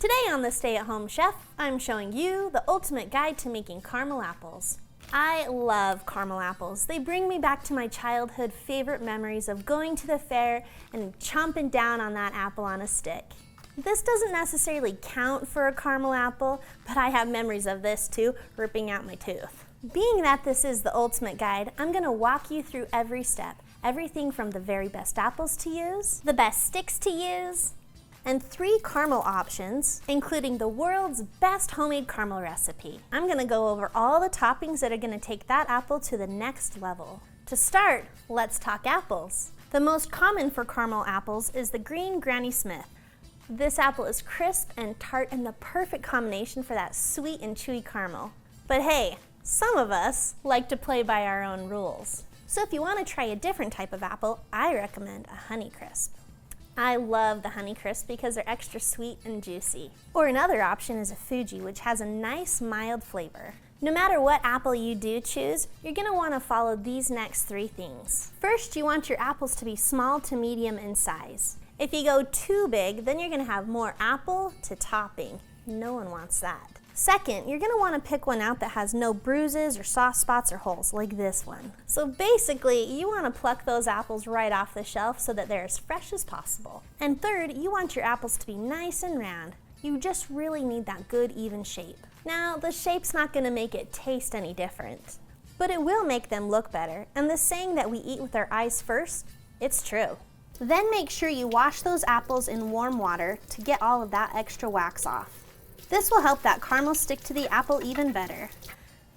Today on the Stay at Home Chef, I'm showing you the ultimate guide to making caramel apples. I love caramel apples. They bring me back to my childhood favorite memories of going to the fair and chomping down on that apple on a stick. This doesn't necessarily count for a caramel apple, but I have memories of this too, ripping out my tooth. Being that this is the ultimate guide, I'm gonna walk you through every step. Everything from the very best apples to use, the best sticks to use, and 3 caramel options, including the world's best homemade caramel recipe. I'm gonna go over all the toppings that are gonna take that apple to the next level. To start, let's talk apples. The most common for caramel apples is the green Granny Smith. This apple is crisp and tart and the perfect combination for that sweet and chewy caramel. But hey, some of us like to play by our own rules. So if you want to try a different type of apple, I recommend a Honeycrisp. I love the Honeycrisp because they're extra sweet and juicy. Or another option is a Fuji, which has a nice mild flavor. No matter what apple you do choose, you're going to want to follow these next 3 things. First, you want your apples to be small to medium in size. If you go too big, then you're going to have more apple to topping. No one wants that. Second, you're going to want to pick one out that has no bruises or soft spots or holes, like this one. So basically, you want to pluck those apples right off the shelf so that they're as fresh as possible. And third, you want your apples to be nice and round. You just really need that good, even shape. Now, the shape's not going to make it taste any different, but it will make them look better. And the saying that we eat with our eyes first, it's true. Then make sure you wash those apples in warm water to get all of that extra wax off. This will help that caramel stick to the apple even better.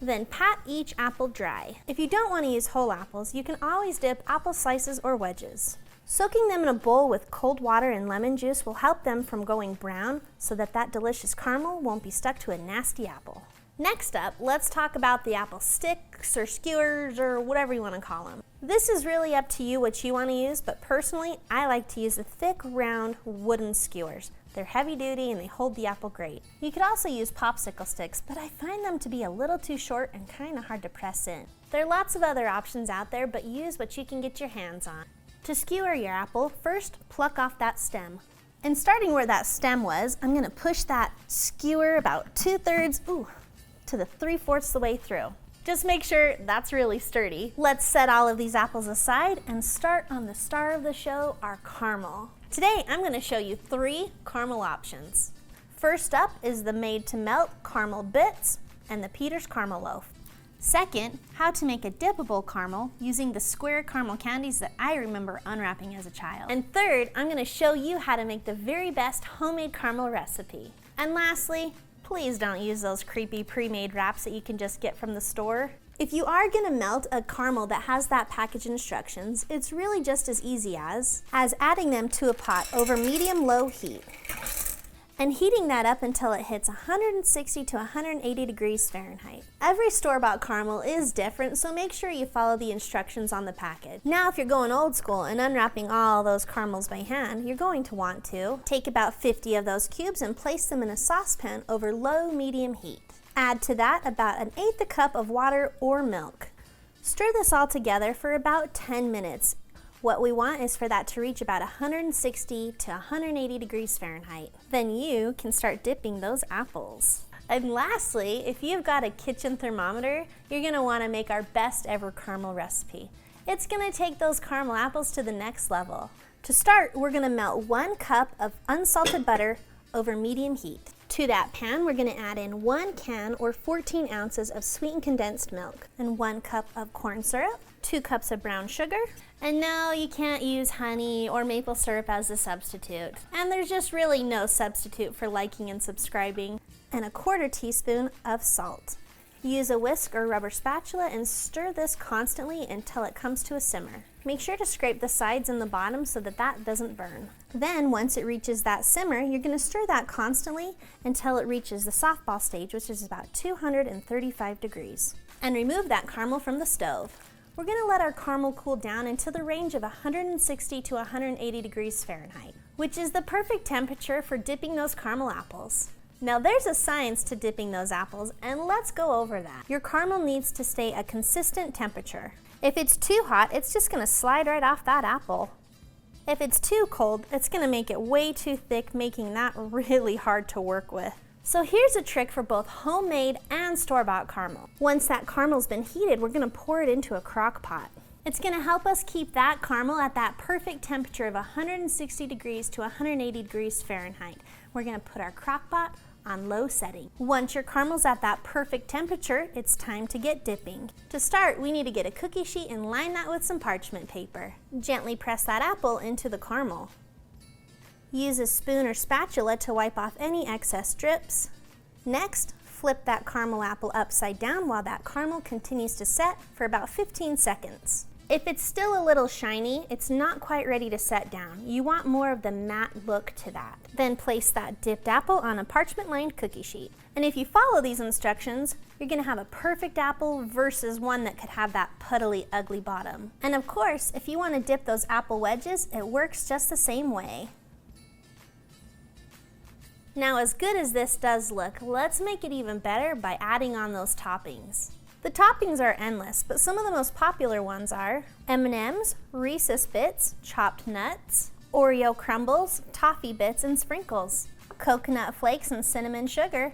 Then pat each apple dry. If you don't want to use whole apples, you can always dip apple slices or wedges. Soaking them in a bowl with cold water and lemon juice will help them from going brown so that that delicious caramel won't be stuck to a nasty apple. Next up, let's talk about the apple sticks or skewers or whatever you want to call them. This is really up to you what you want to use, but personally, I like to use the thick, round, wooden skewers. They're heavy duty and they hold the apple great. You could also use popsicle sticks, but I find them to be a little too short and kind of hard to press in. There are lots of other options out there, but use what you can get your hands on. To skewer your apple, first pluck off that stem. And starting where that stem was, I'm going to push that skewer about 2/3, to the 3/4 the way through. Just make sure that's really sturdy. Let's set all of these apples aside and start on the star of the show, our caramel. Today, I'm going to show you 3 caramel options. First up is the made to melt caramel bits and the Peter's caramel loaf. Second, how to make a dippable caramel using the square caramel candies that I remember unwrapping as a child. And third, I'm going to show you how to make the very best homemade caramel recipe. And lastly, please don't use those creepy pre-made wraps that you can just get from the store. If you are going to melt a caramel that has that package instructions, it's really just as easy as adding them to a pot over medium-low heat and heating that up until it hits 160 to 180 degrees Fahrenheit. Every store-bought caramel is different, so make sure you follow the instructions on the package. Now, if you're going old school and unwrapping all those caramels by hand, you're going to want to take about 50 of those cubes and place them in a saucepan over low-medium heat. Add to that about 1/8 cup of water or milk. Stir this all together for about 10 minutes. What we want is for that to reach about 160 to 180 degrees Fahrenheit. Then you can start dipping those apples. And lastly, if you've got a kitchen thermometer, you're going to want to make our best ever caramel recipe. It's going to take those caramel apples to the next level. To start, we're going to melt 1 cup of unsalted butter over medium heat. To that pan, we're going to add in 1 can or 14 ounces of sweetened condensed milk and 1 cup of corn syrup, 2 cups of brown sugar, and no, you can't use honey or maple syrup as a substitute. And there's just really no substitute for liking and subscribing, and 1/4 teaspoon of salt. Use a whisk or rubber spatula and stir this constantly until it comes to a simmer. Make sure to scrape the sides and the bottom so that that doesn't burn. Then once it reaches that simmer, you're going to stir that constantly until it reaches the softball stage, which is about 235 degrees. And remove that caramel from the stove. We're going to let our caramel cool down into the range of 160 to 180 degrees Fahrenheit, which is the perfect temperature for dipping those caramel apples. Now there's a science to dipping those apples, and let's go over that. Your caramel needs to stay a consistent temperature. If it's too hot, it's just going to slide right off that apple. If it's too cold, it's going to make it way too thick, making that really hard to work with. So here's a trick for both homemade and store-bought caramel. Once that caramel's been heated, we're going to pour it into a crock pot. It's going to help us keep that caramel at that perfect temperature of 160 degrees to 180 degrees Fahrenheit. We're going to put our crock pot on low setting. Once your caramel's at that perfect temperature, it's time to get dipping. To start, we need to get a cookie sheet and line that with some parchment paper. Gently press that apple into the caramel. Use a spoon or spatula to wipe off any excess drips. Next, flip that caramel apple upside down while that caramel continues to set for about 15 seconds. If it's still a little shiny, it's not quite ready to set down. You want more of the matte look to that. Then place that dipped apple on a parchment-lined cookie sheet. And if you follow these instructions, you're gonna have a perfect apple versus one that could have that puddly, ugly bottom. And of course, if you wanna dip those apple wedges, it works just the same way. Now, as good as this does look, let's make it even better by adding on those toppings. The toppings are endless, but some of the most popular ones are M&Ms, Reese's Bits, chopped nuts, Oreo crumbles, toffee bits and sprinkles, coconut flakes and cinnamon sugar,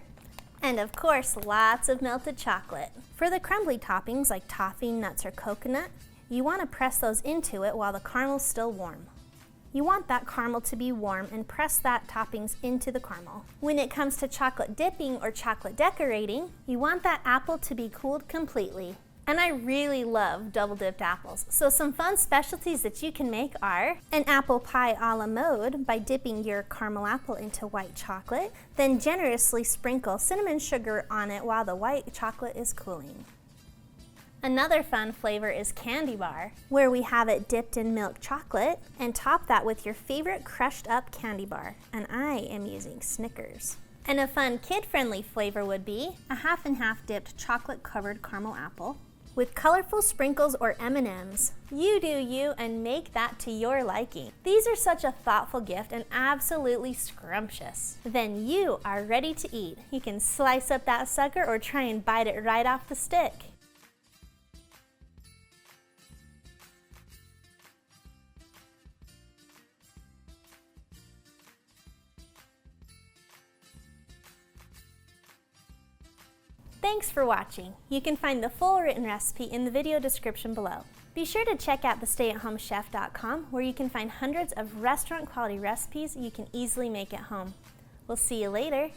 and of course, lots of melted chocolate. For the crumbly toppings like toffee, nuts, or coconut, you want to press those into it while the caramel's still warm. You want that caramel to be warm and press that toppings into the caramel. When it comes to chocolate dipping or chocolate decorating, you want that apple to be cooled completely. And I really love double dipped apples, so some fun specialties that you can make are an apple pie a la mode by dipping your caramel apple into white chocolate, then generously sprinkle cinnamon sugar on it while the white chocolate is cooling. Another fun flavor is candy bar, where we have it dipped in milk chocolate and top that with your favorite crushed up candy bar, and I am using Snickers. And a fun kid-friendly flavor would be a half and half dipped chocolate covered caramel apple with colorful sprinkles or M&Ms. You do you and make that to your liking. These are such a thoughtful gift and absolutely scrumptious. Then you are ready to eat. You can slice up that sucker or try and bite it right off the stick. Thanks for watching. You can find the full written recipe in the video description below. Be sure to check out thestayatHomeChef.com where you can find hundreds of restaurant quality recipes you can easily make at home. We'll see you later.